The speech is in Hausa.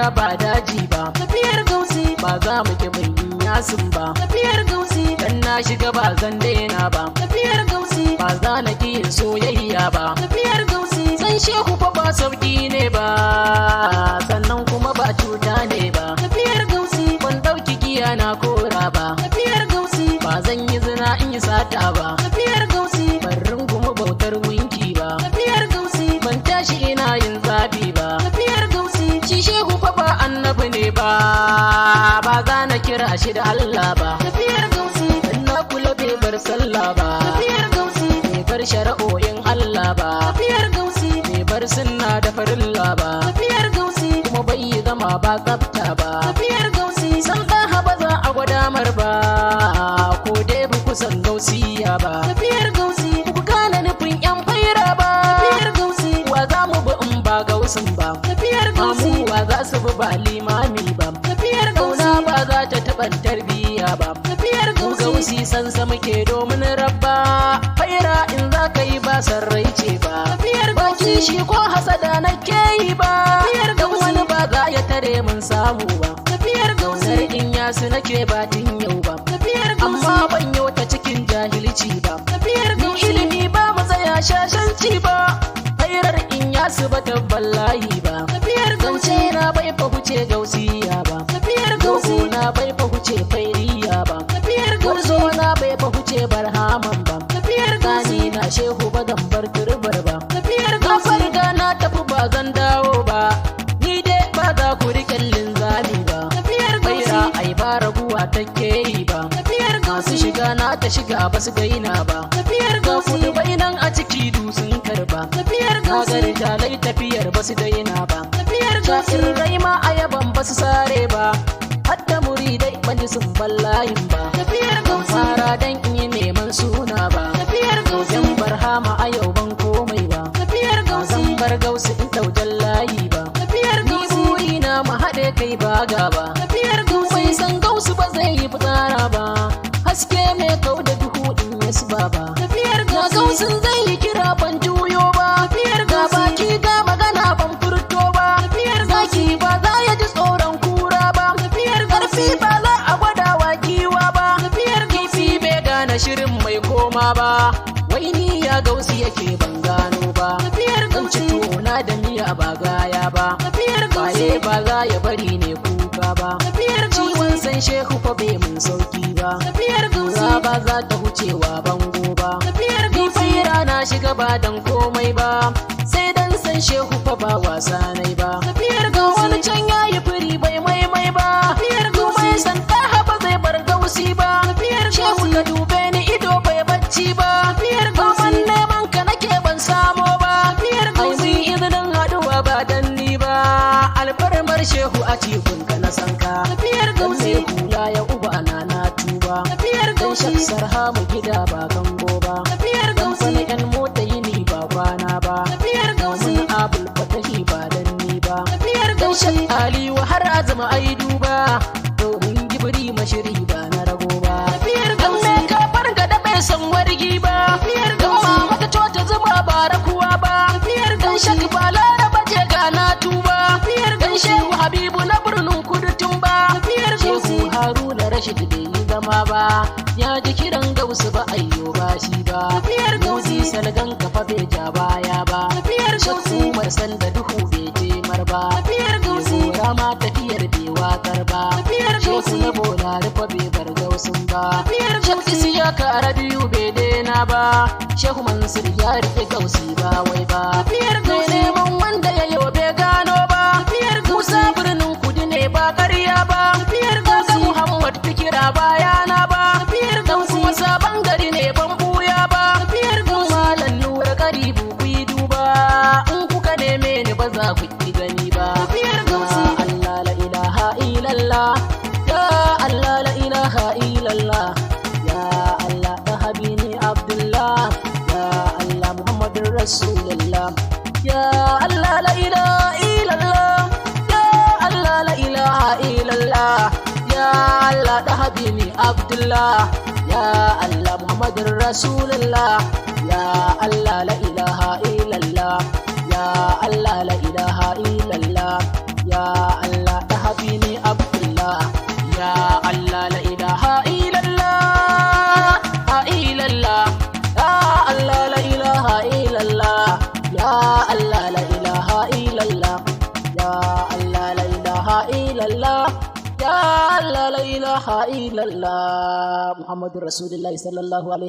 gida ba daji ba. tafiyar gausi Ba za mu ki bin yasin ba. tafiyar gausi Dan na shiga ba zan daina ba. tafiyar gausi Ba za na ki yin soyayya ba. tafiyar gausi San shehu fa ba sauki ne ba. Sannan kuma ba cuta ne ba. tafiyar gausi Ban ɗauki giya na kora ba. tafiyar gausi Ba zan yi zina in yi sata ba. tafiyar gausi Ban rungumi bautar winki ba. tafiyar gausi Ban tashi ina yin zafi ba. tafiyar gausi Shi shehu fa ba annabi ne ba. Ba za na kira shi da Allah ba. tafiyar gausi Dan na kula bai bar sallah ba. tafiyar gausi Bai bar shari'o'in Allah ba. tafiyar gausi Bai bar sunna da farilla ba. tafiyar gausi Kuma bai yi zama ba tsafta ba. tafiyar gausi San ɗaha ba za a gwada mar ba. Ko dai bu kusan gausiya ba. tafiyar gausi Ku gane nufin yan faira ba. tafiyar gausi Wa za mu bi in ba gausin ba. tafiyar gausi Mamu wa za su bi ba limami ba. tafiyar gausi Kauna ba za ta taɓa tarbiyya ba. tafiyar Mu gausi gausi san sa muke domin rabba. Faira in za ka yi ba sarrai ce ba. tafiyar Ba gausi kishi ko hasada na ke yi ba. Tafiyar Dan gausi. wani ba za ya tare mun samu ba. tafiyar Gaunar gausi in yasu nake ba tun yau ba. tafiyar gausi Amma ban yau ta cikin jahilci ba. tafiyar Ni gausi ilimi ba mu tsaya shashanci ba. Fairar in yasu ba tabban layi ba. tafiyar gausi Zance na bai fa huce gausiya ba. tafiyar gausi Gogo na bai fa huce fairiya ba. tafiyar gausi Gwarzo na bai fa huce barhaman ba. tafiyar gausi Sani na shehu ba zan bar turbar ba. tafiyar Na gausi farga na tafi ba zan dawo ba. Ni dai ba za ku riƙe linzami ba. tafiyar gausi Faira ai ba raguwa take yi ba. tafiyar Masu gausi shiga na ta shiga ba su daina ba. tafiyar Ga gausi kudu bainan a ciki dusun karba. tafiyar gausi Kagar jalai tafiyar ba su daina ba. tafiyar gausi Sha'irrai ma a yaban ba su sare ba. Hadda muridai ban ji sun ballayin ba. tafiyar gausi Fara dan in yi neman suna ba. tafiyar gausi Yan barhama a yau ban komai ba. tafiyar Ba gausi zan bar gausu in ɗaujan layi ba. tafiyar Ni gausi burina mu haɗe kai ba gaba. tafiyar Mai gausi san gausu ba zai yi fitsara ba. Haske mai kau da duhu din yasu ba ba. tafiyar Ga gausi gausun zai yi kira ban juyo ba. tafiyar Ga gausi baki ga magana ban furto ba. tafiyar Zaki ba za ya ji tsoron kura ba. tafiyar Ƙarfi gausi ba za a gwada wa giwa ba. tafiyar Kifi bai gane shirin mai koma ba. Wai ni ya gausi yake ban gano ba. tafiyar Zan ci gausi tuwo na da miya ba gaya ba. tafiyar gausi Baye ba za ya bari ne kuka ba. tafiyar Ciwon gausi san shehu fa bai mun sauki ba. tafiyar gausi Kura ba za ta wucewa bango ba. tafiyar Ni gausi faira na shiga ba dan komai ba. Sai dan san shehu fa ba wasa nai ba. tafiyar Ga wani gausi can yayi firi bai maimai ba. tafiyar Kuma gausi ya san ɗaha ba zai bar gausi ba. tafiyar Shehu gausi ka dube ni ido bai bacci ba. tafiyar Kaman gausi neman ka nake ban samo ba. tafiyar Ai mun gausi izinin haɗuwa ba dan ni ba. Alfarmar shehu a cikin ka na san ka. tafiyar Dan gausi mai hula ya uba na tuba. tafiyar Dan gausi shaksar hamu gida ba gango ba. tafiyar Dan fana gausi yan mota yini ba kwana ba. tafiyar gausi Mun abul fatahi ba dan ni ba. tafiyar Dan gausi shan aliwa har azuma ai duba. Domin gibiri mashiri ba na rago ba. tafiyar Dan gausi me ka farga da bai san wargi ba. tafiyar Dan gausi mama ta tota zuma ba rakuwa ba. tafiyar Dan gausi shak ba laraba je ga na tuba. tafiyar Dan gausi shehu habibu na birnin kudu tun ba. tafiyar gausi Shehu Haruna Rashid bai yi zama ba. Ya ji kiran gausu ba ayyo ba shi ba. tafiyar gausi Gausi salgan kafa bai ja baya ba. tafiyar gausi Shakku marsan da duhu bai je mar ba. tafiyar gausi Gora ma tafiyar bai wakar ba. tafiyar Shehu gausi na bola rufa bai bar gausun ba. tafiyar Shek gausi Isiyaka Rabiu bai daina ba. Shehu Mansur ya rike gausi ba wai ba. tafiyar Mai gausi neman wanda ya yi bai gano ba. tafiyar Musa gausi birnin kudi ne ba ƙarya ba. tafiyar Kaga gausi Muhammad fikira bayana ba. tafiyar Dan gausi kuma sabon gari ne ban buya ba. tafiyar gausi Malam Nura karibu ku yi duba. In kuka neme ni ba za ku ki gani ba. tafiyar gausi Ya Allah la ilaha illallah. Ya Allah la ilaha illallah. Ya Allah da habini Abdullah. Ya Allah Muhammadur Rasulullah. Ya Allah la ilaha illallah. Ya Allah la ilaha illallah. Ya Allah da habini Abdullah. Ya Allah Muhammadur Rasulullah. Ya Allah la ilaha illallah. Ya Allah la ilaha illallah. Ya Allah Allah la ilaha illallah Muhammadur Rasulullahi sallallahu alaihi